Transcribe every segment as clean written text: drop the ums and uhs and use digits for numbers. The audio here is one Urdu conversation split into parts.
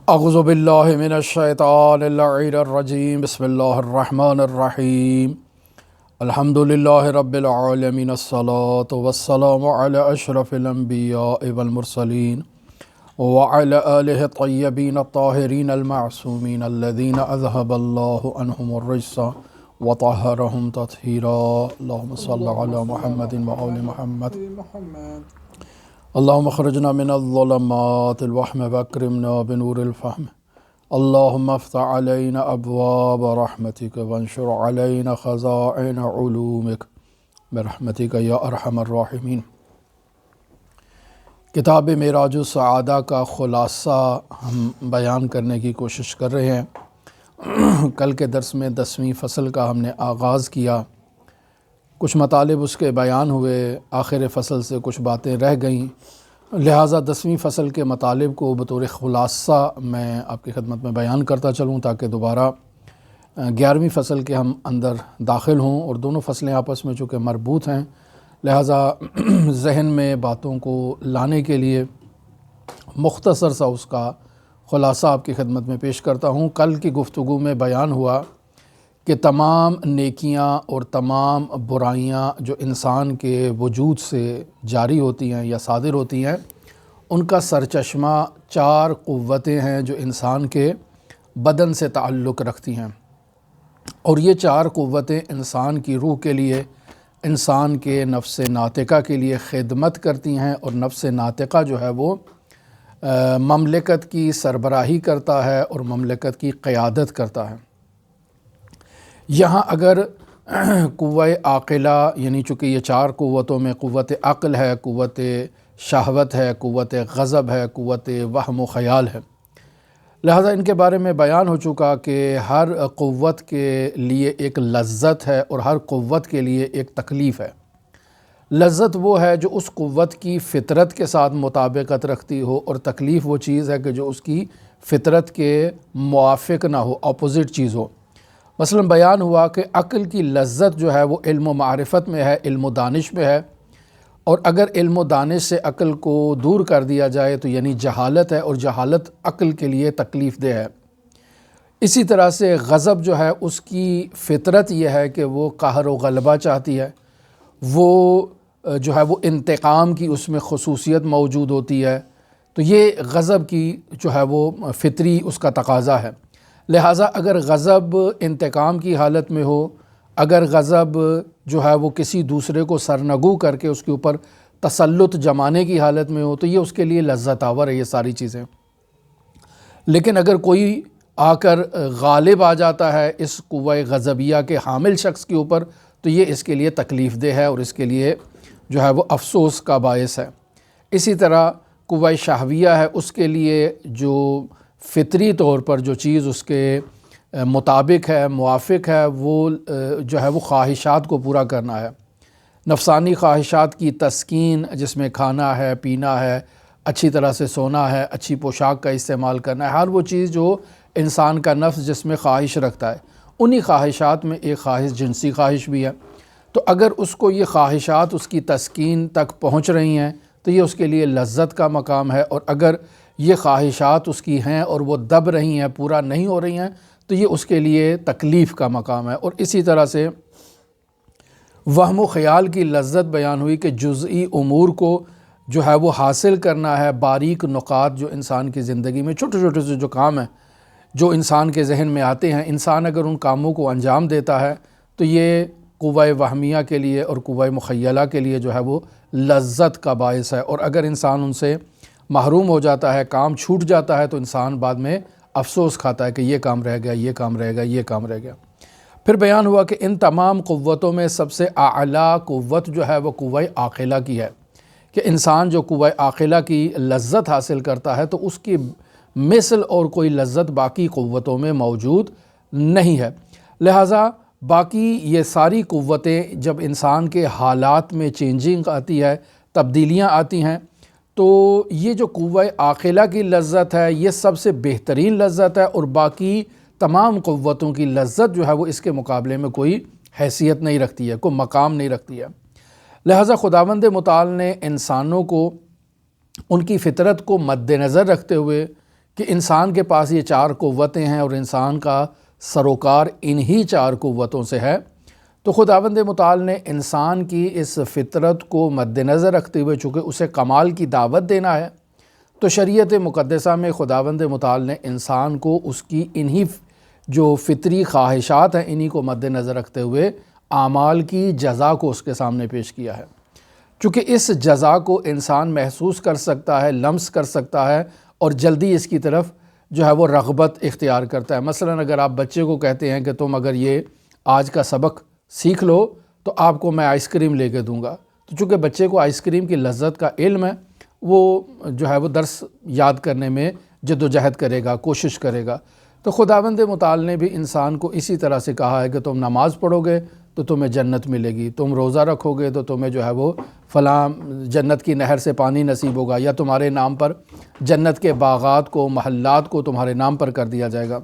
اعوذ باللہ من الشیطان اللعین الرجیم بسم اللہ الرحمن الرحیم الحمد للہ رب العالمین الصلاة والسلام علی اشرف الانبیاء والمرسلین وعلی آلہ الطیبین الطاہرین المعصومین الذین اذہب اللہ عنہم الرجس وطہرہم تطہیرا اللہم صلی علی محمد وآل محمد اللہم اخرجنا من الظلمات الوہم واکرمنا بنور الفہم اللہم افتح علینا ابواب رحمتک وانشر علینا خزائن علومک برحمتک یا ارحم الراحمین۔ کتاب معراج السعادہ کا خلاصہ ہم بیان کرنے کی کوشش کر رہے ہیں۔ کل کے درس میں 10ویں فصل کا ہم نے آغاز کیا، کچھ مطالب اس کے بیان ہوئے، آخر فصل سے کچھ باتیں رہ گئیں، لہٰذا 10ویں فصل کے مطالب کو بطور خلاصہ میں آپ کی خدمت میں بیان کرتا چلوں تاکہ دوبارہ 11ویں فصل کے ہم اندر داخل ہوں، اور دونوں فصلیں آپس میں چونکہ مربوط ہیں لہٰذا ذہن میں باتوں کو لانے کے لیے مختصر سا اس کا خلاصہ آپ کی خدمت میں پیش کرتا ہوں۔ کل کی گفتگو میں بیان ہوا کہ تمام نیکیاں اور تمام برائیاں جو انسان کے وجود سے جاری ہوتی ہیں یا صادر ہوتی ہیں، ان کا سرچشمہ 4 قوتیں ہیں جو انسان کے بدن سے تعلق رکھتی ہیں، اور یہ 4 قوتیں انسان کی روح کے لیے، انسان کے نفس ناطقہ کے لیے خدمت کرتی ہیں، اور نفس ناطقہ جو ہے وہ مملکت کی سربراہی کرتا ہے اور مملکت کی قیادت کرتا ہے۔ یہاں اگر قوہ عاقلہ یعنی چونکہ یہ 4 قوتوں میں قوت عقل ہے، قوت شہوت ہے، قوت غضب ہے، قوت وہم و خیال ہے، لہذا ان کے بارے میں بیان ہو چکا کہ ہر قوت کے لیے ایک لذت ہے اور ہر قوت کے لیے ایک تکلیف ہے۔ لذت وہ ہے جو اس قوت کی فطرت کے ساتھ مطابقت رکھتی ہو، اور تکلیف وہ چیز ہے کہ جو اس کی فطرت کے موافق نہ ہو، اپوزٹ چیز ہو۔ مثلا بیان ہوا کہ عقل کی لذت جو ہے وہ علم و معرفت میں ہے، علم و دانش میں ہے، اور اگر علم و دانش سے عقل کو دور کر دیا جائے تو یعنی جہالت ہے، اور جہالت عقل کے لیے تکلیف دہ ہے۔ اسی طرح سے غضب جو ہے اس کی فطرت یہ ہے کہ وہ قہر و غلبہ چاہتی ہے، وہ جو ہے وہ انتقام کی اس میں خصوصیت موجود ہوتی ہے، تو یہ غضب کی جو ہے وہ فطری اس کا تقاضا ہے۔ لہٰذا اگر غضب انتقام کی حالت میں ہو، اگر غضب جو ہے وہ کسی دوسرے کو سرنگو کر کے اس کے اوپر تسلط جمانے کی حالت میں ہو، تو یہ اس کے لیے لذت آور ہے یہ ساری چیزیں۔ لیکن اگر کوئی آ کر غالب آ جاتا ہے اس قوہ غضبیہ کے حامل شخص کے اوپر، تو یہ اس کے لیے تکلیف دہ ہے اور اس کے لیے جو ہے وہ افسوس کا باعث ہے۔ اسی طرح قوہ شہویہ ہے، اس کے لیے جو فطری طور پر جو چیز اس کے مطابق ہے، موافق ہے، وہ جو ہے وہ خواہشات کو پورا کرنا ہے، نفسانی خواہشات کی تسکین، جس میں کھانا ہے، پینا ہے، اچھی طرح سے سونا ہے، اچھی پوشاک کا استعمال کرنا ہے، ہر وہ چیز جو انسان کا نفس جس میں خواہش رکھتا ہے، انہی خواہشات میں ایک خواہش جنسی خواہش بھی ہے۔ تو اگر اس کو یہ خواہشات اس کی تسکین تک پہنچ رہی ہیں تو یہ اس کے لیے لذت کا مقام ہے، اور اگر یہ خواہشات اس کی ہیں اور وہ دب رہی ہیں، پورا نہیں ہو رہی ہیں، تو یہ اس کے لیے تکلیف کا مقام ہے۔ اور اسی طرح سے وہم و خیال کی لذت بیان ہوئی کہ جزئی امور کو جو ہے وہ حاصل کرنا ہے، باریک نقاط جو انسان کی زندگی میں چھوٹے چھوٹے سے جو کام ہیں جو انسان کے ذہن میں آتے ہیں، انسان اگر ان کاموں کو انجام دیتا ہے تو یہ قوہ وہمیہ کے لیے اور قوہ مخیلہ کے لیے جو ہے وہ لذت کا باعث ہے، اور اگر انسان ان سے محروم ہو جاتا ہے، کام چھوٹ جاتا ہے، تو انسان بعد میں افسوس کھاتا ہے کہ یہ کام رہ گیا، یہ کام رہ گیا، یہ کام رہ گیا۔ پھر بیان ہوا کہ ان تمام قوتوں میں سب سے اعلیٰ قوت جو ہے وہ قوہ عاقلہ کی ہے، کہ انسان جو قوہ عاقلہ کی لذت حاصل کرتا ہے تو اس کی مثل اور کوئی لذت باقی قوتوں میں موجود نہیں ہے۔ لہٰذا باقی یہ ساری قوتیں جب انسان کے حالات میں چینجنگ آتی ہے، تبدیلیاں آتی ہیں، تو یہ جو قوہ عاقلہ کی لذت ہے یہ سب سے بہترین لذت ہے، اور باقی تمام قوتوں کی لذت جو ہے وہ اس کے مقابلے میں کوئی حیثیت نہیں رکھتی ہے، کوئی مقام نہیں رکھتی ہے۔ لہٰذا خداوند متعال نے انسانوں کو ان کی فطرت کو مد نظر رکھتے ہوئے کہ انسان کے پاس یہ 4 قوتیں ہیں اور انسان کا سروکار انہی 4 قوتوں سے ہے، تو خداوند متعال نے انسان کی اس فطرت کو مد نظر رکھتے ہوئے چونکہ اسے کمال کی دعوت دینا ہے، تو شریعت مقدسہ میں خداوند متعال نے انسان کو اس کی انہی جو فطری خواہشات ہیں انہی کو مد نظر رکھتے ہوئے اعمال کی جزا کو اس کے سامنے پیش کیا ہے۔ چونکہ اس جزا کو انسان محسوس کر سکتا ہے، لمس کر سکتا ہے اور جلدی اس کی طرف جو ہے وہ رغبت اختیار کرتا ہے۔ مثلا اگر آپ بچے کو کہتے ہیں کہ تم اگر یہ آج کا سبق سیکھ لو تو آپ کو میں آئس کریم لے کے دوں گا، تو چونکہ بچے کو آئس کریم کی لذت کا علم ہے، وہ جو ہے وہ درس یاد کرنے میں جد و جہد کرے گا، کوشش کرے گا۔ تو خداوند متعال نے بھی انسان کو اسی طرح سے کہا ہے کہ تم نماز پڑھو گے تو تمہیں جنت ملے گی، تم روزہ رکھو گے تو تمہیں جو ہے وہ فلاں جنت کی نہر سے پانی نصیب ہوگا، یا تمہارے نام پر جنت کے باغات کو، محلات کو تمہارے نام پر کر دیا جائے گا۔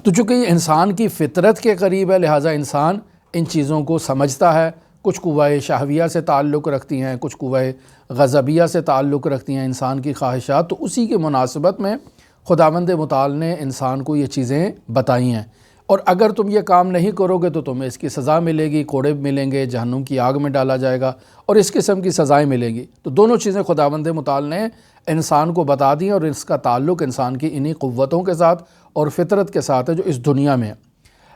تو چونکہ یہ انسان کی فطرت کے قریب ہے، لہٰذا انسان ان چیزوں کو سمجھتا ہے۔ کچھ قوہ شہویہ سے تعلق رکھتی ہیں، کچھ قوہ غضبیہ سے تعلق رکھتی ہیں انسان کی خواہشات، تو اسی کی مناسبت میں خداوند متعال نے انسان کو یہ چیزیں بتائی ہیں، اور اگر تم یہ کام نہیں کرو گے تو تمہیں اس کی سزا ملے گی، کوڑے ملیں گے، جہنم کی آگ میں ڈالا جائے گا، اور اس قسم کی سزائیں ملیں گی۔ تو دونوں چیزیں خداوند متعال نے انسان کو بتا دیں، اور اس کا تعلق انسان کی انہی قوتوں کے ساتھ اور فطرت کے ساتھ ہے جو اس دنیا میں ہے۔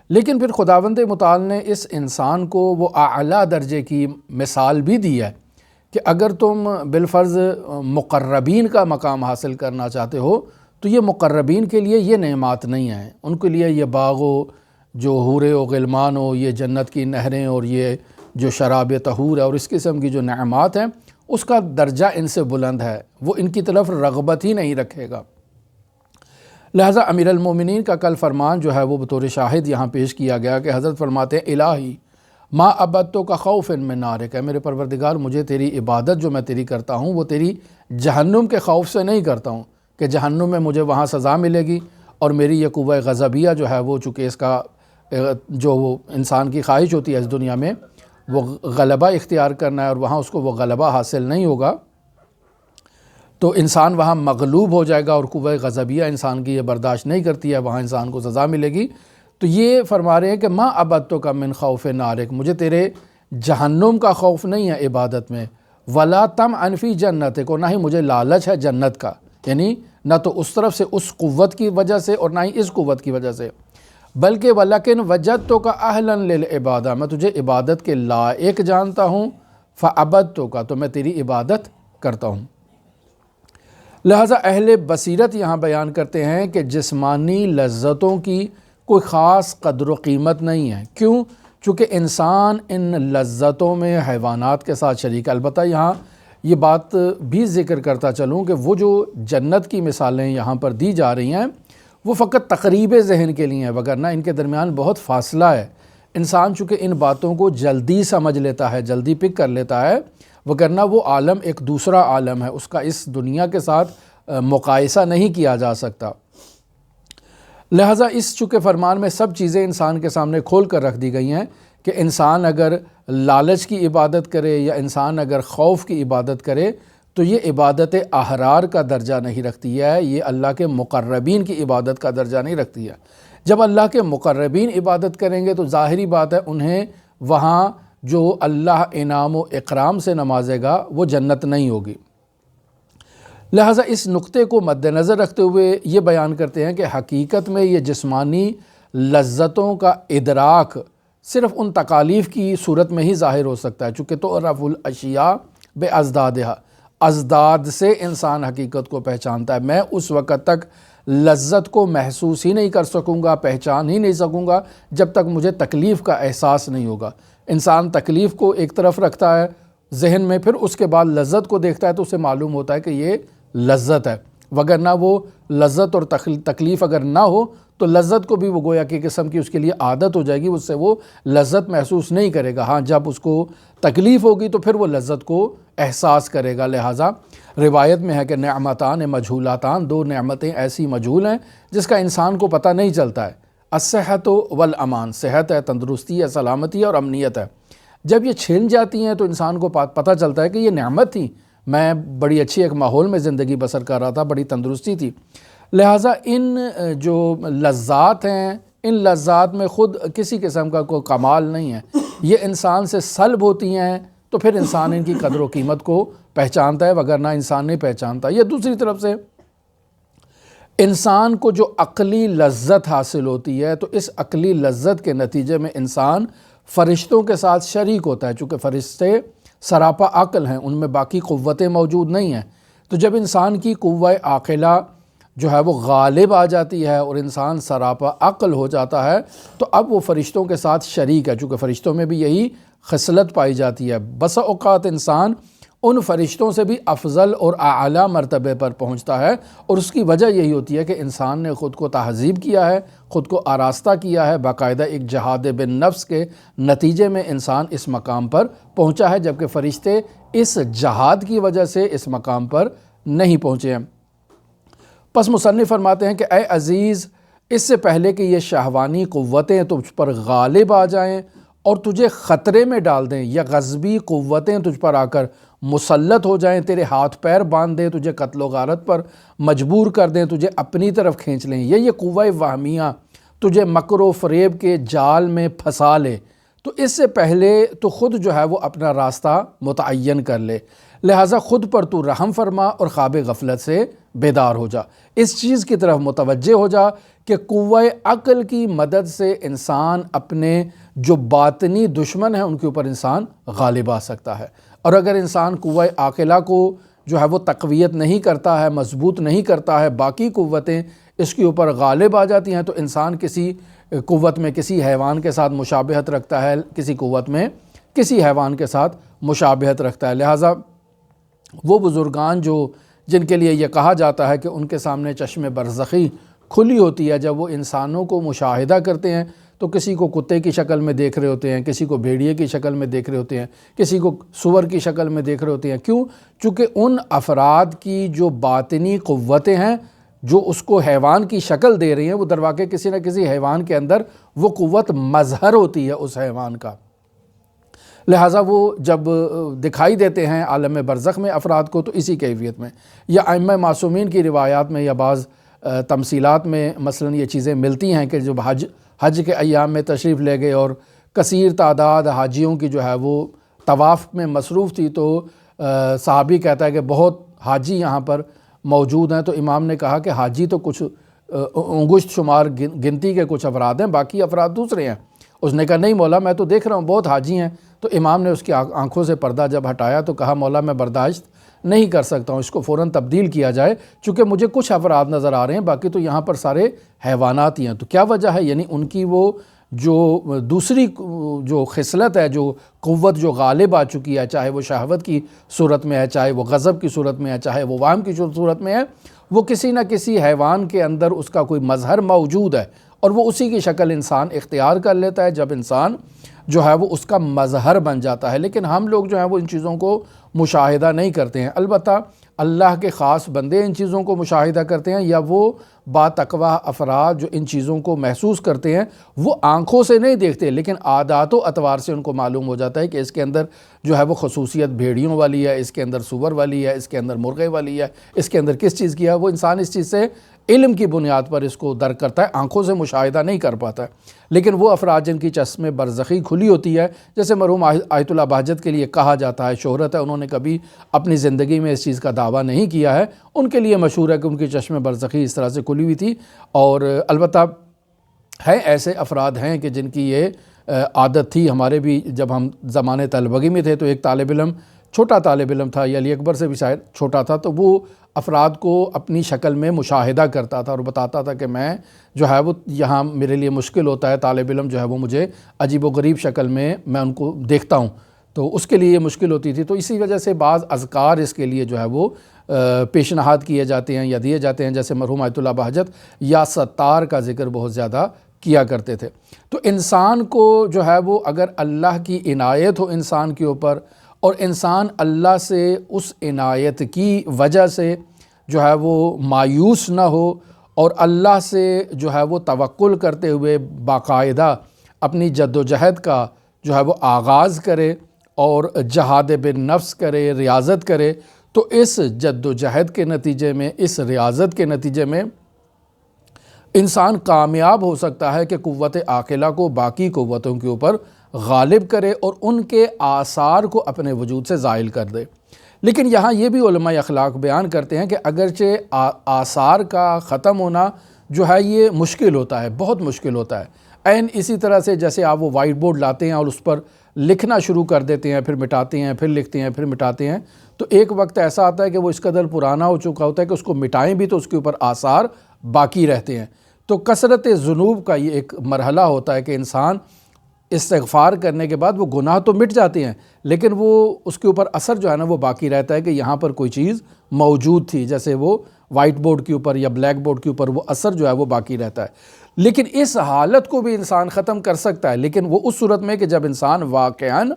لیکن پھر خداوند متعال نے اس انسان کو وہ اعلیٰ درجے کی مثال بھی دی ہے کہ اگر تم بالفرض مقربین کا مقام حاصل کرنا چاہتے ہو تو یہ مقربین کے لیے یہ نعمات نہیں ہیں، ان کے لیے یہ باغ و جو حورے و غلمان ہو، یہ جنت کی نہریں اور یہ جو شراب طہور ہے اور اس قسم کی جو نعمات ہیں اس کا درجہ ان سے بلند ہے، وہ ان کی طرف رغبت ہی نہیں رکھے گا۔ لہٰذا امیر المومنین کا کل فرمان جو ہے وہ بطور شاہد یہاں پیش کیا گیا کہ حضرت فرماتے ہیں الہی ما عبدتو کا خوف من نارک، ہے میرے پروردگار مجھے تیری عبادت جو میں تیری کرتا ہوں وہ تیری جہنم کے خوف سے نہیں کرتا ہوں کہ جہنم میں مجھے وہاں سزا ملے گی، اور میری یہ قوہ غضبیہ جو ہے وہ چونکہ اس کا جو وہ انسان کی خواہش ہوتی ہے اس دنیا میں وہ غلبہ اختیار کرنا ہے، اور وہاں اس کو وہ غلبہ حاصل نہیں ہوگا تو انسان وہاں مغلوب ہو جائے گا، اور قوہ غضبیہ انسان کی یہ برداشت نہیں کرتی ہے، وہاں انسان کو سزا ملے گی۔ تو یہ فرما رہے ہیں کہ ما عبدتو کا من خوف نارک، مجھے تیرے جہنم کا خوف نہیں ہے عبادت میں، ولا طمعا فی جنتک، کو نہ ہی مجھے لالچ ہے جنت کا، یعنی نہ تو اس طرف سے اس قوت کی وجہ سے اور نہ ہی اس قوت کی وجہ سے، بلکہ ولیکن وجدتک اہلا للعبادہ، میں تجھے عبادت کے لائق جانتا ہوں، فعبدتک، تو میں تیری عبادت کرتا ہوں۔ لہٰذا اہل بصیرت یہاں بیان کرتے ہیں کہ جسمانی لذتوں کی کوئی خاص قدر و قیمت نہیں ہے، کیوں؟ چونکہ انسان ان لذتوں میں حیوانات کے ساتھ شریک ہے۔ البتہ یہاں یہ بات بھی ذکر کرتا چلوں کہ وہ جو جنت کی مثالیں یہاں پر دی جا رہی ہیں وہ فقط تقریب ذہن کے لیے ہیں، وگرنہ ان کے درمیان بہت فاصلہ ہے۔ انسان چونکہ ان باتوں کو جلدی سمجھ لیتا ہے، جلدی پک کر لیتا ہے، وگرنہ وہ عالم ایک دوسرا عالم ہے، اس کا اس دنیا کے ساتھ مقایسہ نہیں کیا جا سکتا۔ لہٰذا اس چونکہ فرمان میں سب چیزیں انسان کے سامنے کھول کر رکھ دی گئی ہیں کہ انسان اگر لالچ کی عبادت کرے یا انسان اگر خوف کی عبادت کرے تو یہ عبادت احرار کا درجہ نہیں رکھتی ہے، یہ اللہ کے مقربین کی عبادت کا درجہ نہیں رکھتی ہے۔ جب اللہ کے مقربین عبادت کریں گے تو ظاہری بات ہے انہیں وہاں جو اللہ انعام و اکرام سے نوازے گا وہ جنت نہیں ہوگی۔ لہٰذا اس نقطے کو مد نظر رکھتے ہوئے یہ بیان کرتے ہیں کہ حقیقت میں یہ جسمانی لذتوں کا ادراک صرف ان تکالیف کی صورت میں ہی ظاہر ہو سکتا ہے، چونکہ تعرف الاشیاء بازدادہا، ازداد سے انسان حقیقت کو پہچانتا ہے۔ میں اس وقت تک لذت کو محسوس ہی نہیں کر سکوں گا، پہچان ہی نہیں سکوں گا جب تک مجھے تکلیف کا احساس نہیں ہوگا۔ انسان تکلیف کو ایک طرف رکھتا ہے ذہن میں، پھر اس کے بعد لذت کو دیکھتا ہے تو اسے معلوم ہوتا ہے کہ یہ لذت ہے، وگرنہ وہ لذت اور تکلیف اگر نہ ہو تو لذت کو بھی وہ گویا کہ قسم کی اس کے لیے عادت ہو جائے گی، اس سے وہ لذت محسوس نہیں کرے گا۔ ہاں جب اس کو تکلیف ہوگی تو پھر وہ لذت کو احساس کرے گا۔ لہٰذا روایت میں ہے کہ نعمتان مجہولاتان، دو نعمتیں ایسی مجہول ہیں جس کا انسان کو پتہ نہیں چلتا ہے، الصحت والامان، صحت ہے، تندرستی ہے، سلامتی ہے اور امنیت ہے۔ جب یہ چھن جاتی ہیں تو انسان کو پتہ چلتا ہے کہ یہ نعمت تھی، میں بڑی اچھی ایک ماحول میں زندگی بسر کر رہا تھا، بڑی تندرستی تھی۔ لہٰذا ان جو لذات ہیں، ان لذات میں خود کسی قسم کا کوئی کمال نہیں ہے، یہ انسان سے سلب ہوتی ہیں، تو پھر انسان ان کی قدر و قیمت کو پہچانتا ہے، وگرنہ انسان نہیں پہچانتا۔ یہ دوسری طرف سے انسان کو جو عقلی لذت حاصل ہوتی ہے، تو اس عقلی لذت کے نتیجے میں انسان فرشتوں کے ساتھ شریک ہوتا ہے، چونکہ فرشتے سراپا عقل ہیں، ان میں باقی قوتیں موجود نہیں ہیں۔ تو جب انسان کی قوہ عاقلہ جو ہے وہ غالب آ جاتی ہے اور انسان سراپا عقل ہو جاتا ہے، تو اب وہ فرشتوں کے ساتھ شریک ہے، چونکہ فرشتوں میں بھی یہی خصلت پائی جاتی ہے۔ بسا اوقات انسان ان فرشتوں سے بھی افضل اور اعلیٰ مرتبے پر پہنچتا ہے، اور اس کی وجہ یہی ہوتی ہے کہ انسان نے خود کو تہذیب کیا ہے، خود کو آراستہ کیا ہے، باقاعدہ ایک جہاد بالنفس کے نتیجے میں انسان اس مقام پر پہنچا ہے، جبکہ فرشتے اس جہاد کی وجہ سے اس مقام پر نہیں پہنچے ہیں۔ پس مصنف فرماتے ہیں کہ اے عزیز، اس سے پہلے کہ یہ شہوانی قوتیں تجھ پر غالب آ جائیں اور تجھے خطرے میں ڈال دیں، یا غضبی قوتیں تجھ پر آ کر مسلط ہو جائیں، تیرے ہاتھ پیر باندھ دیں، تجھے قتل و غارت پر مجبور کر دیں، تجھے اپنی طرف کھینچ لیں، یہ قوہ وہمیہ تجھے مکر و فریب کے جال میں پھنسا لے، تو اس سے پہلے تو خود جو ہے وہ اپنا راستہ متعین کر لے۔ لہٰذا خود پر تو رحم فرما اور خواب غفلت سے بیدار ہو جا، اس چیز کی طرف متوجہ ہو جا کہ قوہ عقل کی مدد سے انسان اپنے جو باطنی دشمن ہیں ان کے اوپر انسان غالب آ سکتا ہے، اور اگر انسان قوہ عاقلہ کو جو ہے وہ تقویت نہیں کرتا ہے، مضبوط نہیں کرتا ہے، باقی قوتیں اس کے اوپر غالب آ جاتی ہیں، تو انسان کسی قوت میں کسی حیوان کے ساتھ مشابہت رکھتا ہے، کسی قوت میں کسی حیوان کے ساتھ مشابہت رکھتا ہے۔ لہٰذا وہ بزرگان جن کے لیے یہ کہا جاتا ہے کہ ان کے سامنے چشم برزخی کھلی ہوتی ہے، جب وہ انسانوں کو مشاہدہ کرتے ہیں تو کسی کو کتے کی شکل میں دیکھ رہے ہوتے ہیں، کسی کو بھیڑیے کی شکل میں دیکھ رہے ہوتے ہیں، کسی کو سور کی شکل میں دیکھ رہے ہوتے ہیں۔ کیوں؟ چونکہ ان افراد کی جو باطنی قوتیں ہیں جو اس کو حیوان کی شکل دے رہی ہیں، وہ در واقع کسی نہ کسی حیوان کے اندر وہ قوت مظہر ہوتی ہے اس حیوان کا۔ لہٰذا وہ جب دکھائی دیتے ہیں عالم برزخ میں افراد کو، تو اسی کیفیت میں، یا ائمہ معصومین کی روایات میں یا بعض تمثیلات میں مثلا یہ چیزیں ملتی ہیں کہ جب حج کے ایام میں تشریف لے گئے اور کثیر تعداد حاجیوں کی جو ہے وہ طواف میں مصروف تھی، تو صحابی کہتا ہے کہ بہت حاجی یہاں پر موجود ہیں، تو امام نے کہا کہ حاجی تو کچھ انگشت شمار گنتی کے کچھ افراد ہیں، باقی افراد دوسرے ہیں۔ اس نے کہا نہیں مولا، میں تو دیکھ رہا ہوں بہت حاجی ہیں۔ تو امام نے اس کی آنکھوں سے پردہ جب ہٹایا تو کہا مولا میں برداشت نہیں کر سکتا ہوں، اس کو فوراً تبدیل کیا جائے، چونکہ مجھے کچھ افراد نظر آ رہے ہیں، باقی تو یہاں پر سارے حیوانات ہی ہیں۔ تو کیا وجہ ہے؟ یعنی ان کی وہ جو دوسری جو خصلت ہے، جو قوت جو غالب آ چکی ہے، چاہے وہ شہوت کی صورت میں ہے، چاہے وہ غضب کی صورت میں ہے، چاہے وہ وہم کی صورت میں ہے، وہ کسی نہ کسی حیوان کے اندر اس کا کوئی مظہر موجود ہے، اور وہ اسی کی شکل انسان اختیار کر لیتا ہے جب انسان جو ہے وہ اس کا مظہر بن جاتا ہے۔ لیکن ہم لوگ جو ہیں وہ ان چیزوں کو مشاہدہ نہیں کرتے ہیں۔ البتہ اللہ کے خاص بندے ان چیزوں کو مشاہدہ کرتے ہیں، یا وہ باتقویٰ افراد جو ان چیزوں کو محسوس کرتے ہیں، وہ آنکھوں سے نہیں دیکھتے، لیکن عادات و اطوار سے ان کو معلوم ہو جاتا ہے کہ اس کے اندر جو ہے وہ خصوصیت بھیڑیوں والی ہے، اس کے اندر سور والی ہے، اس کے اندر مرغے والی ہے، اس کے اندر کس چیز کی ہے۔ وہ انسان اس چیز سے علم کی بنیاد پر اس کو درک کرتا ہے، آنکھوں سے مشاہدہ نہیں کر پاتا ہے۔ لیکن وہ افراد جن کی چشم برزخی کھلی ہوتی ہے، جیسے مرحوم آیت اللہ بہجت کے لیے کہا جاتا ہے، شہرت ہے، انہوں نے کبھی اپنی زندگی میں اس چیز کا دعویٰ نہیں کیا ہے، ان کے لیے مشہور ہے کہ ان کی چشم برزخی اس طرح سے کھلی ہوئی تھی۔ اور البتہ ہے ایسے افراد ہیں کہ جن کی یہ عادت تھی۔ ہمارے بھی جب ہم زمانے طلبگی میں تھے تو ایک طالب علم، چھوٹا طالب علم تھا، یا علی اکبر سے بھی شاید چھوٹا تھا، تو وہ افراد کو اپنی شکل میں مشاہدہ کرتا تھا اور بتاتا تھا کہ میں جو ہے وہ یہاں میرے لیے مشکل ہوتا ہے، طالب علم جو ہے وہ مجھے عجیب و غریب شکل میں ان کو دیکھتا ہوں، تو اس کے لیے یہ مشکل ہوتی تھی۔ تو اسی وجہ سے بعض اذکار اس کے لیے جو ہے وہ پیشنہاد کیے جاتے ہیں یا دیے جاتے ہیں، جیسے مرحوم آیت اللہ بہجت یا ستار کا ذکر بہت زیادہ کیا کرتے تھے۔ تو انسان کو جو ہے وہ اگر اللہ کی عنایت ہو انسان کے اوپر، اور انسان اللہ سے اس عنایت کی وجہ سے جو ہے وہ مایوس نہ ہو، اور اللہ سے جو ہے وہ توکل کرتے ہوئے باقاعدہ اپنی جد و جہد کا جو ہے وہ آغاز کرے اور جہاد بالنفس کرے، ریاضت کرے، تو اس جد و جہد کے نتیجے میں، اس ریاضت کے نتیجے میں انسان کامیاب ہو سکتا ہے کہ قوت عاقلہ کو باقی قوتوں کے اوپر غالب کرے اور ان کے آثار کو اپنے وجود سے زائل کر دے۔ لیکن یہاں یہ بھی علماء اخلاق بیان کرتے ہیں کہ اگرچہ آثار کا ختم ہونا جو ہے یہ مشکل ہوتا ہے، بہت مشکل ہوتا ہے، اسی طرح سے جیسے آپ وہ وائٹ بورڈ لاتے ہیں اور اس پر لکھنا شروع کر دیتے ہیں، پھر مٹاتے ہیں، پھر لکھتے ہیں، پھر مٹاتے ہیں، تو ایک وقت ایسا آتا ہے کہ وہ اس قدر پرانا ہو چکا ہوتا ہے کہ اس کو مٹائیں بھی تو اس کے اوپر آثار باقی رہتے ہیں۔ تو کثرت ذنوب کا یہ ایک مرحلہ ہوتا ہے کہ انسان استغفار کرنے کے بعد وہ گناہ تو مٹ جاتے ہیں، لیکن وہ اس کے اوپر اثر جو ہے نا وہ باقی رہتا ہے کہ یہاں پر کوئی چیز موجود تھی، جیسے وہ وائٹ بورڈ کے اوپر یا بلیک بورڈ کے اوپر وہ اثر جو ہے وہ باقی رہتا ہے۔ لیکن اس حالت کو بھی انسان ختم کر سکتا ہے، لیکن وہ اس صورت میں کہ جب انسان واقعاً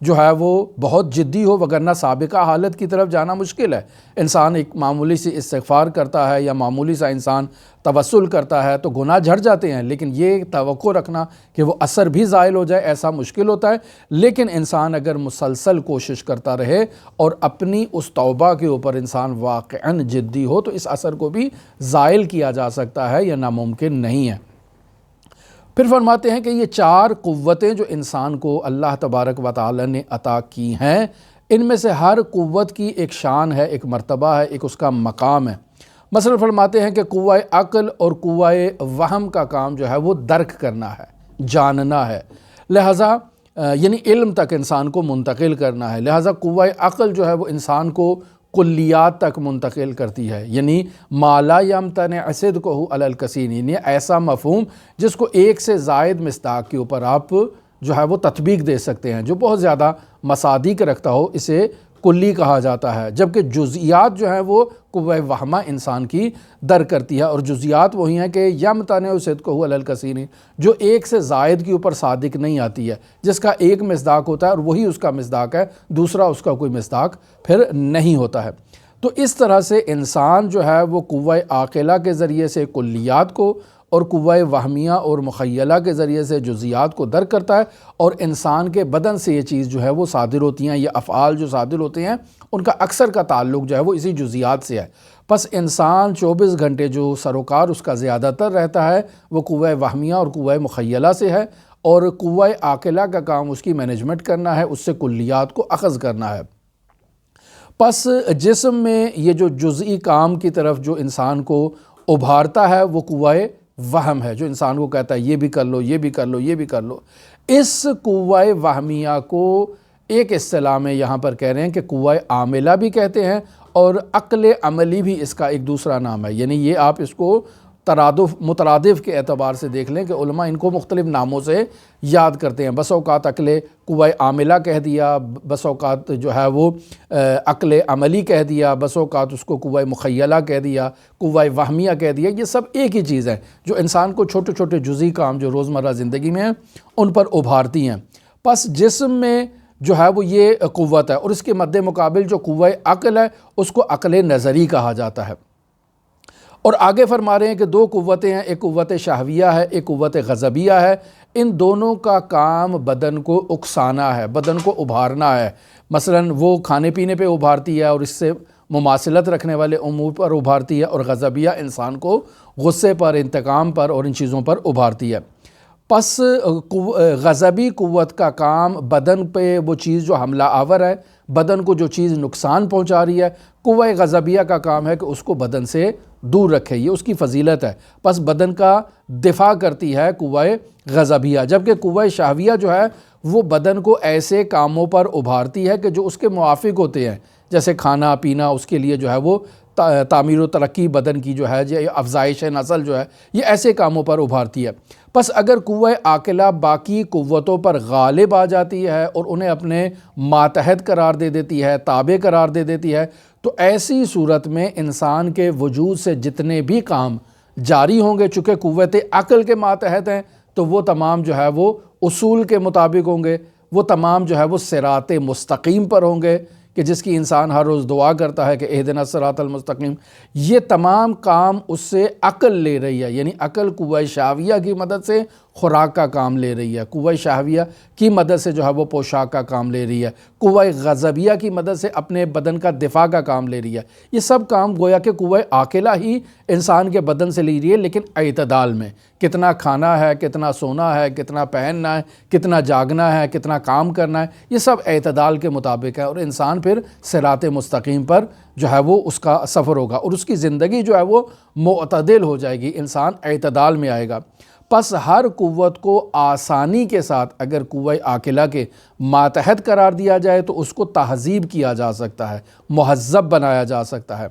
جو ہے وہ بہت جدی ہو، وگرنہ سابقہ حالت کی طرف جانا مشکل ہے۔ انسان ایک معمولی سی استغفار کرتا ہے یا معمولی سا انسان توسل کرتا ہے تو گناہ جھڑ جاتے ہیں، لیکن یہ توقع رکھنا کہ وہ اثر بھی زائل ہو جائے ایسا مشکل ہوتا ہے۔ لیکن انسان اگر مسلسل کوشش کرتا رہے اور اپنی اس توبہ کے اوپر انسان واقعاً جدی ہو تو اس اثر کو بھی زائل کیا جا سکتا ہے، یا ناممکن نہیں ہے۔ پھر فرماتے ہیں کہ یہ 4 قوتیں جو انسان کو اللہ تبارک و تعالی نے عطا کی ہیں، ان میں سے ہر قوت کی ایک شان ہے، ایک مرتبہ ہے، ایک اس کا مقام ہے۔ مثلا فرماتے ہیں کہ قوہ عقل اور قوہ وہم کا کام جو ہے وہ درک کرنا ہے، جاننا ہے، لہٰذا یعنی علم تک انسان کو منتقل کرنا ہے۔ لہٰذا قوہ عقل جو ہے وہ انسان کو کلیات تک منتقل کرتی ہے، یعنی ما لا یمتنع صدقہ علی الکثیر، یعنی ایسا مفہوم جس کو ایک سے زائد مصداق کے اوپر آپ جو ہے وہ تطبیق دے سکتے ہیں، جو بہت زیادہ مصادیق رکھتا ہو، اسے کلی کہا جاتا ہے۔ جبکہ جزئیات جو ہیں وہ قوہ وہمہ انسان کی در کرتی ہے، اور جزئیات وہی ہیں کہ یمتنع صدقہ علی الکثیر، جو ایک سے زائد کے اوپر صادق نہیں آتی ہے، جس کا ایک مصداق ہوتا ہے اور وہی اس کا مصداق ہے، دوسرا اس کا کوئی مصداق پھر نہیں ہوتا ہے۔ تو اس طرح سے انسان جو ہے وہ قوہ عاقلہ کے ذریعے سے کلیات کو اور قوہ وہمیہ اور مخیلہ کے ذریعے سے جزئیات کو درک کرتا ہے، اور انسان کے بدن سے یہ چیز جو ہے وہ صادر ہوتی ہیں، یہ افعال جو صادر ہوتے ہیں ان کا اکثر کا تعلق جو ہے وہ اسی جزئیات سے ہے۔ پس انسان 24 گھنٹے جو سروکار اس کا زیادہ تر رہتا ہے وہ قوہ وہمیہ اور قوہ مخیلہ سے ہے، اور قوہ عاقلہ کا کام اس کی مینجمنٹ کرنا ہے، اس سے کلیات کو اخذ کرنا ہے۔ پس جسم میں یہ جو جزئی کام کی طرف جو انسان کو ابھارتا ہے وہ قوہ وہم ہے، جو انسان کو کہتا ہے یہ بھی کر لو، یہ بھی کر لو، یہ بھی کر لو۔ اس قوہ وہمیہ کو ایک اصطلاح میں یہاں پر کہہ رہے ہیں کہ قوہ عاملہ بھی کہتے ہیں، اور عقل عملی بھی اس کا ایک دوسرا نام ہے۔ یعنی یہ آپ اس کو مترادف کے اعتبار سے دیکھ لیں کہ علماء ان کو مختلف ناموں سے یاد کرتے ہیں۔ بس اوقات عقل قوہ عاملہ کہہ دیا، بس اوقات جو ہے وہ عقل عملی کہہ دیا، بس اوقات اس کو قوہ مخیلہ کہہ دیا، قوہ وہمیہ کہہ دیا۔ یہ سب ایک ہی چیز ہے جو انسان کو چھوٹے چھوٹے جزئی کام جو روزمرہ زندگی میں ہیں ان پر ابھارتی ہیں۔ پس جسم میں جو ہے وہ یہ قوت ہے، اور اس کے مد مقابل جو قوہ عقل ہے اس کو عقل نظری کہا جاتا ہے۔ اور آگے فرما رہے ہیں کہ 2 قوتیں ہیں، ایک قوت شہویہ ہے، ایک قوت غضبیہ ہے۔ ان دونوں کا کام بدن کو اکسانا ہے، بدن کو ابھارنا ہے۔ مثلا وہ کھانے پینے پہ ابھارتی ہے اور اس سے مماثلت رکھنے والے امور پر ابھارتی ہے، اور غضبیہ انسان کو غصے پر، انتقام پر اور ان چیزوں پر ابھارتی ہے۔ پس غضبی قوت کا کام بدن پہ وہ چیز جو حملہ آور ہے، بدن کو جو چیز نقصان پہنچا رہی ہے، قوہ غضبیہ کا کام ہے کہ اس کو بدن سے دور رکھے، یہ اس کی فضیلت ہے۔ پس بدن کا دفاع کرتی ہے قوہ غضبیہ، جبکہ قوہ شہویہ جو ہے وہ بدن کو ایسے کاموں پر ابھارتی ہے کہ جو اس کے موافق ہوتے ہیں، جیسے کھانا پینا، اس کے لیے جو ہے وہ تعمیر و ترقی بدن کی جو ہے، افزائش نسل جو ہے، یہ ایسے کاموں پر ابھارتی ہے۔ پس اگر قوہ عاقلہ باقی قوتوں پر غالب آ جاتی ہے اور انہیں اپنے ماتحت قرار دے دیتی ہے، تابع قرار دے دیتی ہے، تو ایسی صورت میں انسان کے وجود سے جتنے بھی کام جاری ہوں گے، چونکہ قوت عقل کے ماتحت ہیں تو وہ تمام جو ہے وہ اصول کے مطابق ہوں گے، وہ تمام جو ہے وہ صراط مستقیم پر ہوں گے، کہ جس کی انسان ہر روز دعا کرتا ہے کہ اہدنا الصراط المستقیم۔ یہ تمام کام اس سے عقل لے رہی ہے، یعنی عقل قوہ شہویہ کی مدد سے خوراک کا کام لے رہی ہے، قوہ شہویہ کی مدد سے جو ہے وہ پوشاک کا کام لے رہی ہے، قوہ غضبیہ کی مدد سے اپنے بدن کا دفاع کا کام لے رہی ہے۔ یہ سب کام گویا کہ قوہ عاقلہ ہی انسان کے بدن سے لے رہی ہے، لیکن اعتدال میں۔ کتنا کھانا ہے، کتنا سونا ہے، کتنا پہننا ہے، کتنا جاگنا ہے، کتنا کام کرنا ہے، یہ سب اعتدال کے مطابق ہے، اور انسان پھر صراط مستقیم پر جو ہے وہ اس کا سفر ہوگا، اور اس کی زندگی جو ہے وہ معتدل ہو جائے گی، انسان اعتدال میں آئے گا۔ پس ہر قوت کو آسانی کے ساتھ اگر قوہ عاقلہ کے ماتحت قرار دیا جائے تو اس کو تہذیب کیا جا سکتا ہے، مہذب بنایا جا سکتا ہے،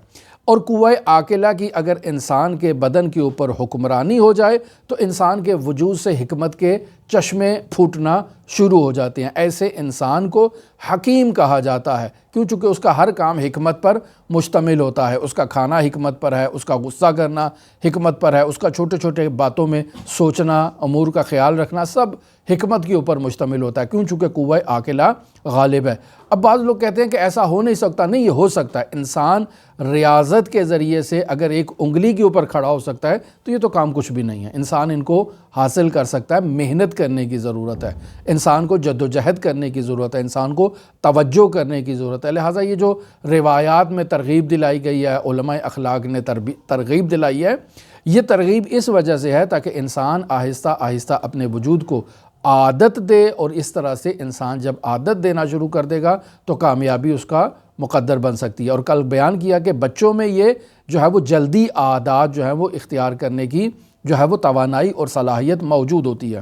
اور قوہ عاقلہ کی اگر انسان کے بدن کے اوپر حکمرانی ہو جائے تو انسان کے وجود سے حکمت کے چشمے پھوٹنا شروع ہو جاتے ہیں۔ ایسے انسان کو حکیم کہا جاتا ہے، کیوں؟ چونکہ اس کا ہر کام حکمت پر مشتمل ہوتا ہے، اس کا کھانا حکمت پر ہے، اس کا غصہ کرنا حکمت پر ہے، اس کا چھوٹے چھوٹے باتوں میں سوچنا، امور کا خیال رکھنا، سب حکمت کے اوپر مشتمل ہوتا ہے، کیوں؟ چونکہ قوہ عاقلہ غالب ہے۔ اب بعض لوگ کہتے ہیں کہ ایسا ہو نہیں سکتا، نہیں، یہ ہو سکتا ہے۔ انسان ریاضت کے ذریعے سے اگر ایک انگلی کے اوپر کھڑا ہو سکتا ہے تو یہ تو کام کچھ بھی نہیں ہے، انسان ان کو حاصل کر سکتا ہے۔ محنت کرنے کی ضرورت ہے، انسان کو جد و جہد کرنے کی ضرورت ہے، انسان کو توجہ کرنے کی ضرورت ہے۔ لہٰذا یہ جو روایات میں ترغیب دلائی گئی ہے، علماء اخلاق نے ترغیب دلائی ہے، یہ ترغیب اس وجہ سے ہے تاکہ انسان آہستہ آہستہ اپنے وجود کو عادت دے، اور اس طرح سے انسان جب عادت دینا شروع کر دے گا تو کامیابی اس کا مقدر بن سکتی ہے۔ اور کل بیان کیا کہ بچوں میں یہ جو ہے وہ جلدی عادات جو ہے وہ اختیار کرنے کی جو ہے وہ توانائی اور صلاحیت موجود ہوتی ہے۔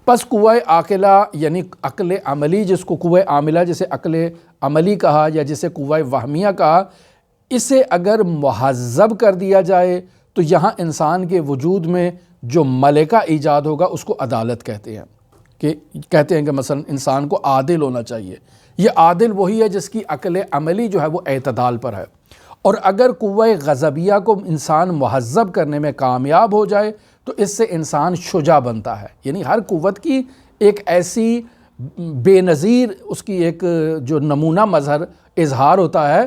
پس قوہ عاقلہ یعنی عقل عملی، جس کو قوہ عاملہ جسے عقل عملی کہا یا جسے قوہ وہمیہ کہا، اسے اگر مہذب کر دیا جائے تو یہاں انسان کے وجود میں جو ملکہ ایجاد ہوگا اس کو عدالت کہتے ہیں، کہ مثلا انسان کو عادل ہونا چاہیے۔ یہ عادل وہی ہے جس کی عقل عملی جو ہے وہ اعتدال پر ہے، اور اگر قوہ غضبیہ کو انسان مہذب کرنے میں کامیاب ہو جائے تو اس سے انسان شجاع بنتا ہے۔ یعنی ہر قوت کی ایک ایسی بے نظیر اس کی ایک جو نمونہ مظہر اظہار ہوتا ہے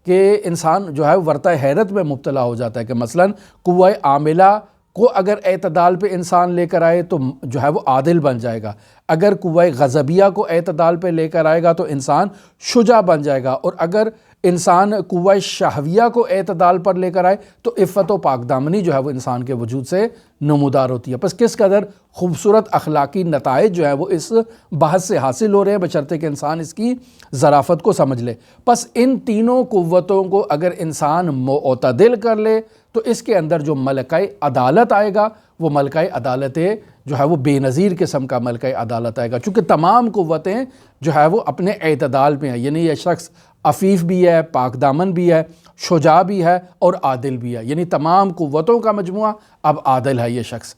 کہ انسان جو ہے ورطہ حیرت میں مبتلا ہو جاتا ہے، کہ مثلا قوہ عاملہ کو اگر اعتدال پہ انسان لے کر آئے تو جو ہے وہ عادل بن جائے گا، اگر قوہ غضبیہ کو اعتدال پہ لے کر آئے گا تو انسان شجاع بن جائے گا، اور اگر انسان قوہ شہویہ کو اعتدال پر لے کر آئے تو عفت و پاک دامنی جو ہے وہ انسان کے وجود سے نمودار ہوتی ہے۔ پس کس قدر خوبصورت اخلاقی نتائج جو ہے وہ اس بحث سے حاصل ہو رہے ہیں، بشرطے کہ انسان اس کی ظرافت کو سمجھ لے۔ پس ان تینوں قوتوں کو اگر انسان معتدل کر لے تو اس کے اندر جو ملکہ عدالت آئے گا وہ ملکہ عدالت جو ہے وہ بے نظیر قسم کا ملکہ عدالت آئے گا، چونکہ تمام قوتیں جو ہے وہ اپنے اعتدال پہ ہیں۔ یعنی یہ شخص عفیف بھی ہے، پاک دامن بھی ہے، شجاع بھی ہے اور عادل بھی ہے، یعنی تمام قوتوں کا مجموعہ اب عادل ہے یہ شخص۔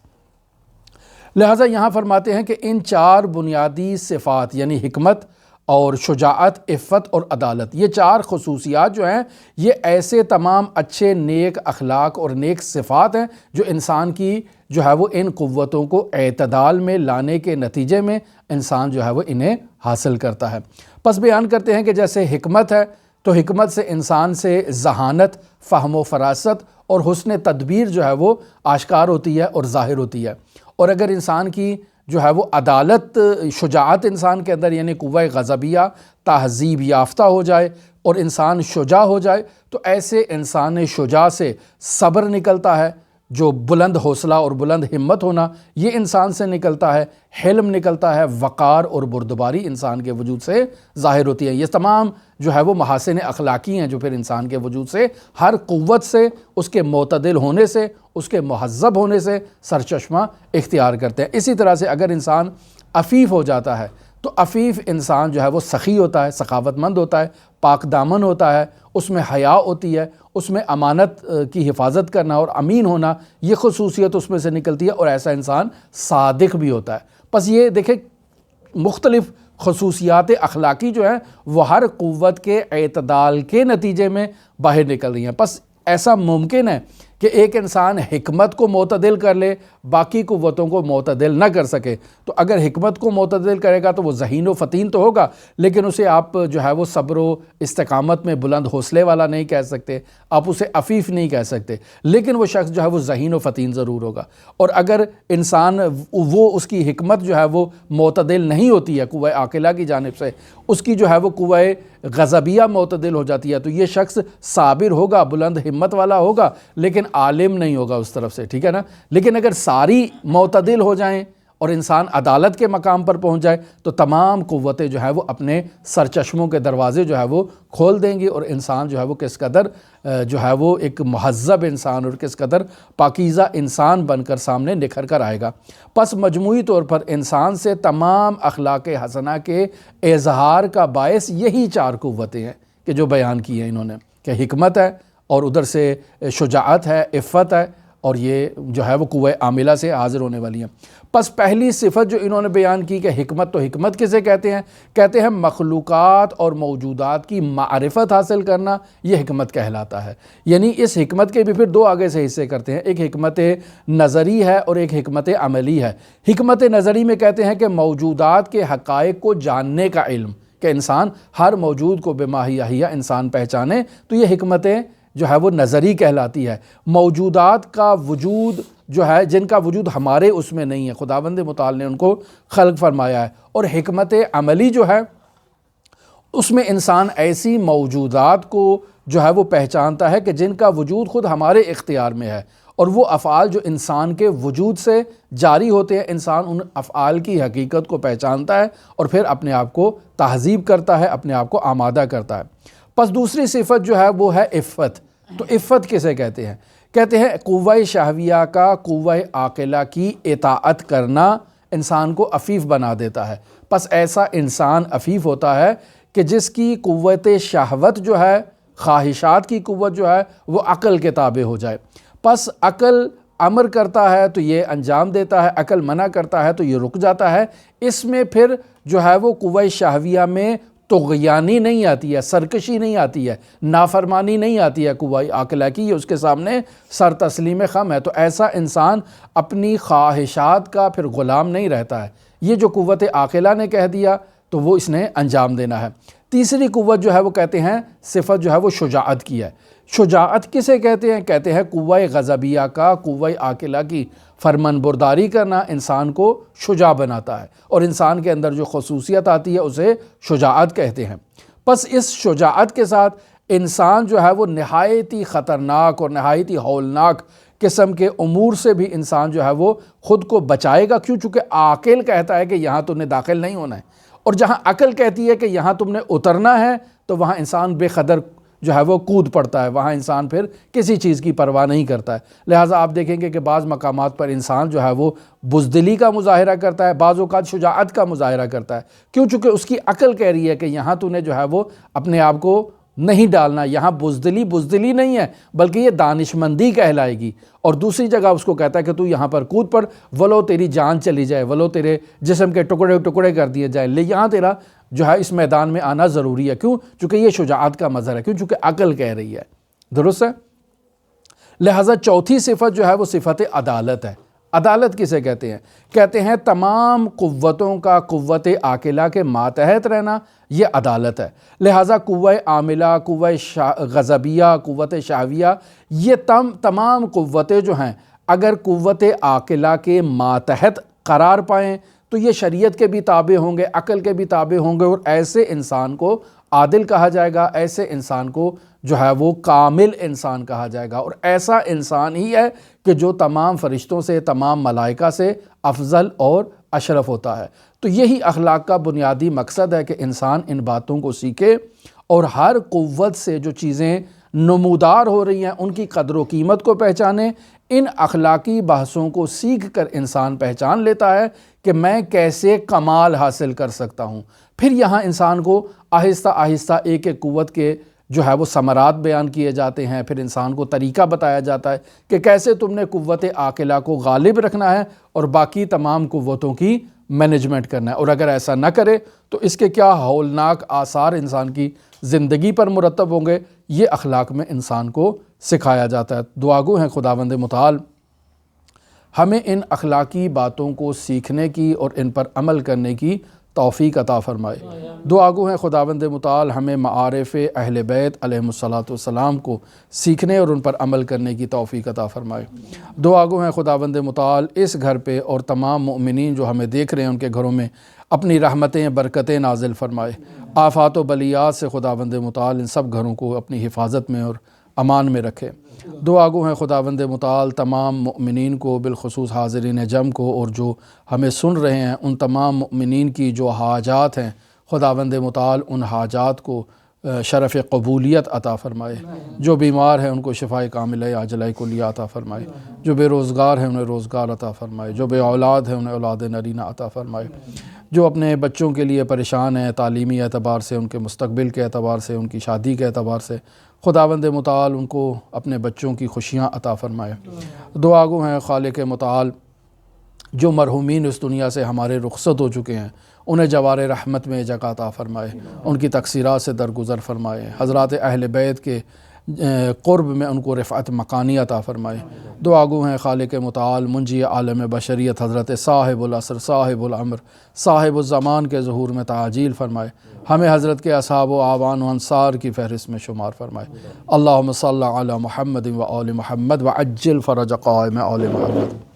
لہٰذا یہاں فرماتے ہیں کہ ان چار بنیادی صفات یعنی حکمت اور شجاعت، عفت اور عدالت، یہ چار خصوصیات جو ہیں یہ ایسے تمام اچھے نیک اخلاق اور نیک صفات ہیں جو انسان کی جو ہے وہ ان قوتوں کو اعتدال میں لانے کے نتیجے میں انسان جو ہے وہ انہیں حاصل کرتا ہے۔ پس بیان کرتے ہیں کہ جیسے حکمت ہے تو حکمت سے انسان سے ذہانت، فہم و فراست اور حسن تدبیر جو ہے وہ آشکار ہوتی ہے اور ظاہر ہوتی ہے، اور اگر انسان کی جو ہے وہ عدالت، شجاعت انسان کے اندر یعنی قوہ غضبیہ تہذیب یافتہ ہو جائے اور انسان شجاع ہو جائے تو ایسے انسان شجاع سے صبر نکلتا ہے، جو بلند حوصلہ اور بلند ہمت ہونا یہ انسان سے نکلتا ہے، حلم نکلتا ہے، وقار اور بردباری انسان کے وجود سے ظاہر ہوتی ہے۔ یہ تمام جو ہے وہ محاسن اخلاقی ہیں جو پھر انسان کے وجود سے ہر قوت سے، اس کے معتدل ہونے سے، اس کے مہذب ہونے سے سرچشمہ اختیار کرتے ہیں۔ اسی طرح سے اگر انسان عفیف ہو جاتا ہے تو عفیف انسان جو ہے وہ سخی ہوتا ہے، سخاوت مند ہوتا ہے، پاک دامن ہوتا ہے، اس میں حیا ہوتی ہے، اس میں امانت کی حفاظت کرنا اور امین ہونا یہ خصوصیت اس میں سے نکلتی ہے، اور ایسا انسان صادق بھی ہوتا ہے۔ پس یہ دیکھیں مختلف خصوصیات اخلاقی جو ہیں وہ ہر قوت کے اعتدال کے نتیجے میں باہر نکل رہی ہیں۔ پس ایسا ممکن ہے کہ ایک انسان حکمت کو معتدل کر لے، باقی قوتوں کو معتدل نہ کر سکے۔ تو اگر حکمت کو معتدل کرے گا تو وہ ذہین و فتین تو ہوگا، لیکن اسے آپ جو ہے وہ صبر و استقامت میں بلند حوصلے والا نہیں کہہ سکتے، آپ اسے عفیف نہیں کہہ سکتے، لیکن وہ شخص جو ہے وہ ذہین و فتین ضرور ہوگا۔ اور اگر انسان وہ اس کی حکمت جو ہے وہ معتدل نہیں ہوتی ہے قوہ عاقلہ کی جانب سے، اس کی جو ہے وہ قوہ غضبیہ معتدل ہو جاتی ہے، تو یہ شخص صابر ہوگا، بلند ہمت والا ہوگا، لیکن عالم نہیں ہوگا اس طرف سے، ٹھیک ہے نا۔ لیکن اگر ساری معتدل ہو جائیں اور انسان عدالت کے مقام پر پہنچ جائے تو تمام قوتیں جو ہے وہ اپنے سرچشموں کے دروازے جو ہے وہ کھول دیں گی، اور انسان جو ہے وہ کس قدر جو ہے وہ ایک مہذب انسان اور کس قدر پاکیزہ انسان بن کر سامنے نکھر کر آئے گا۔ پس مجموعی طور پر انسان سے تمام اخلاق حسنہ کے اظہار کا باعث یہی 4 قوتیں ہیں کہ جو بیان کی ہیں انہوں نے، کہ حکمت ہے، اور ادھر سے شجاعت ہے، عفت ہے، اور یہ جو ہے وہ قوہ عاملہ سے حاضر ہونے والی ہیں۔ پس پہلی صفت جو انہوں نے بیان کی کہ حکمت، تو حکمت کسے کہتے ہیں؟ کہتے ہیں مخلوقات اور موجودات کی معرفت حاصل کرنا، یہ حکمت کہلاتا ہے۔ یعنی اس حکمت کے بھی پھر 2 آگے سے حصے کرتے ہیں، ایک حکمت نظری ہے اور ایک حکمت عملی ہے۔ حکمت نظری میں کہتے ہیں کہ موجودات کے حقائق کو جاننے کا علم، کہ انسان ہر موجود کو بما ہی انسان پہچانے، تو یہ حکمت جو ہے وہ نظری کہلاتی ہے۔ موجودات کا وجود جو ہے، جن کا وجود ہمارے اس میں نہیں ہے، خداوند متعال نے ان کو خلق فرمایا ہے۔ اور حکمت عملی جو ہے، اس میں انسان ایسی موجودات کو جو ہے وہ پہچانتا ہے کہ جن کا وجود خود ہمارے اختیار میں ہے، اور وہ افعال جو انسان کے وجود سے جاری ہوتے ہیں، انسان ان افعال کی حقیقت کو پہچانتا ہے اور پھر اپنے آپ کو تہذیب کرتا ہے، اپنے آپ کو آمادہ کرتا ہے۔ پس دوسری صفت جو ہے وہ ہے عفت۔ تو عفت کسے کہتے ہیں؟ کہتے ہیں قوہ شہویہ کا قوہ عاقلہ کی اطاعت کرنا انسان کو عفیف بنا دیتا ہے۔ پس ایسا انسان عفیف ہوتا ہے کہ جس کی قوت شہوت جو ہے، خواہشات کی قوت جو ہے، وہ عقل کے تابع ہو جائے۔ پس عقل امر کرتا ہے تو یہ انجام دیتا ہے، عقل منع کرتا ہے تو یہ رک جاتا ہے۔ اس میں پھر جو ہے وہ قوہ شہویہ میں طغیانی نہیں آتی ہے، سرکشی نہیں آتی ہے، نافرمانی نہیں آتی ہے قوہ عاقلہ کی، یہ اس کے سامنے سر تسلیم خم ہے۔ تو ایسا انسان اپنی خواہشات کا پھر غلام نہیں رہتا ہے۔ یہ جو قوت عاقلہ نے کہہ دیا تو وہ اس نے انجام دینا ہے۔ تیسری قوت جو ہے وہ کہتے ہیں صفت جو ہے وہ شجاعت کی ہے۔ شجاعت کسے کہتے ہیں؟ کہتے ہیں قوہ غضبیہ کا قوہ عاقلہ کی فرمان برداری کرنا انسان کو شجاع بناتا ہے، اور انسان کے اندر جو خصوصیت آتی ہے اسے شجاعت کہتے ہیں۔ پس اس شجاعت کے ساتھ انسان جو ہے وہ نہایتی خطرناک اور نہایتی ہولناک قسم کے امور سے بھی انسان جو ہے وہ خود کو بچائے گا، کیوں؟ چونکہ عاقل کہتا ہے کہ یہاں تم نے داخل نہیں ہونا ہے، اور جہاں عقل کہتی ہے کہ یہاں تم نے اترنا ہے، تو وہاں انسان بے قدر جو ہے وہ کود پڑتا ہے، وہاں انسان پھر کسی چیز کی پرواہ نہیں کرتا ہے۔ لہٰذا آپ دیکھیں گے کہ بعض مقامات پر انسان جو ہے وہ بزدلی کا مظاہرہ کرتا ہے، بعض اوقات شجاعت کا مظاہرہ کرتا ہے، کیوں؟ چونکہ اس کی عقل کہہ رہی ہے کہ یہاں تو نے جو ہے وہ اپنے آپ کو نہیں ڈالنا، یہاں بزدلی نہیں ہے بلکہ یہ دانشمندی کہلائے گی۔ اور دوسری جگہ اس کو کہتا ہے کہ تو یہاں پر کود پڑ، ولو تیری جان چلی جائے، ولو تیرے جسم کے ٹکڑے ٹکڑے کر دیے جائیں، لے یہاں تیرا جو ہے اس میدان میں آنا ضروری ہے۔ کیوں؟ چونکہ یہ شجاعت کا مظہر ہے، کیوں؟ چونکہ عقل کہہ رہی ہے، درست ہے۔ لہٰذا چوتھی صفت جو ہے وہ صفت عدالت ہے۔ عدالت کسے کہتے ہیں؟ کہتے ہیں تمام قوتوں کا قوت عاقلہ کے ماتحت رہنا، یہ عدالت ہے۔ لہٰذا قوہ عاملہ، قوہ غضبیہ، قوت شہویہ، یہ تمام قوتیں جو ہیں اگر قوت عاقلہ کے ماتحت قرار پائیں تو یہ شریعت کے بھی تابع ہوں گے، عقل کے بھی تابع ہوں گے، اور ایسے انسان کو عادل کہا جائے گا، ایسے انسان کو جو ہے وہ کامل انسان کہا جائے گا، اور ایسا انسان ہی ہے کہ جو تمام فرشتوں سے، تمام ملائکہ سے افضل اور اشرف ہوتا ہے۔ تو یہی اخلاق کا بنیادی مقصد ہے کہ انسان ان باتوں کو سیکھے اور ہر قوت سے جو چیزیں نمودار ہو رہی ہیں ان کی قدر و قیمت کو پہچانے۔ ان اخلاقی بحثوں کو سیکھ کر انسان پہچان لیتا ہے کہ میں کیسے کمال حاصل کر سکتا ہوں۔ پھر یہاں انسان کو آہستہ آہستہ ایک ایک قوت کے جو ہے وہ ثمرات بیان کیے جاتے ہیں، پھر انسان کو طریقہ بتایا جاتا ہے کہ کیسے تم نے قوت عاقلہ کو غالب رکھنا ہے اور باقی تمام قوتوں کی مینجمنٹ کرنا ہے، اور اگر ایسا نہ کرے تو اس کے کیا ہولناک آثار انسان کی زندگی پر مرتب ہوں گے، یہ اخلاق میں انسان کو سکھایا جاتا ہے۔ دعا گو ہیں خداوند متعال ہمیں ان اخلاقی باتوں کو سیکھنے کی اور ان پر عمل کرنے کی توفیق عطا فرمائے۔ دعا گو ہیں خداوند متعال ہمیں معارف اہل بیت علیہم الصلاۃ والسلام کو سیکھنے اور ان پر عمل کرنے کی توفیق عطا فرمائے۔ دعا گو ہیں خداوند متعال اس گھر پہ اور تمام مؤمنین جو ہمیں دیکھ رہے ہیں ان کے گھروں میں اپنی رحمتیں برکتیں نازل فرمائے۔ آفات و بلیات سے خداوند متعال ان سب گھروں کو اپنی حفاظت میں اور امان میں رکھے۔ دعا گو ہیں خداوند متعال تمام مؤمنین کو بالخصوص حاضرین جم کو اور جو ہمیں سن رہے ہیں ان تمام مؤمنین کی جو حاجات ہیں خداوند متعال ان حاجات کو شرف قبولیت عطا فرمائے۔ جو بیمار ہیں ان کو شفائے کاملہ عاجلہ کلیہ عطا فرمائے۔ جو بے روزگار ہیں انہیں روزگار عطا فرمائے۔ جو بے اولاد ہیں انہیں اولاد نرینہ عطا فرمائے۔ جو اپنے بچوں کے لیے پریشان ہیں تعلیمی اعتبار سے، ان کے مستقبل کے اعتبار سے، ان کی شادی کے اعتبار سے، خداوند متعال ان کو اپنے بچوں کی خوشیاں عطا فرمائے۔ دعا گو ہیں خالق متعال جو مرحومین اس دنیا سے ہمارے رخصت ہو چکے ہیں انہیں جوار رحمت میں جگہ عطا فرمائے، ان کی تقصیرات سے درگزر فرمائے، حضرات اہل بیت کے قرب میں ان کو رفعت مکانی عطا فرمائے۔ دعا گو ہیں خالق متعال منجی عالم بشریت حضرت صاحب العصر صاحب الامر صاحب الزمان کے ظہور میں تعجیل فرمائے، ہمیں حضرت کے اصحاب و اعوان و انصار کی فہرست میں شمار فرمائے۔ اللہم صلی علی محمد و آل محمد وعجل فرج قائم آل محمد۔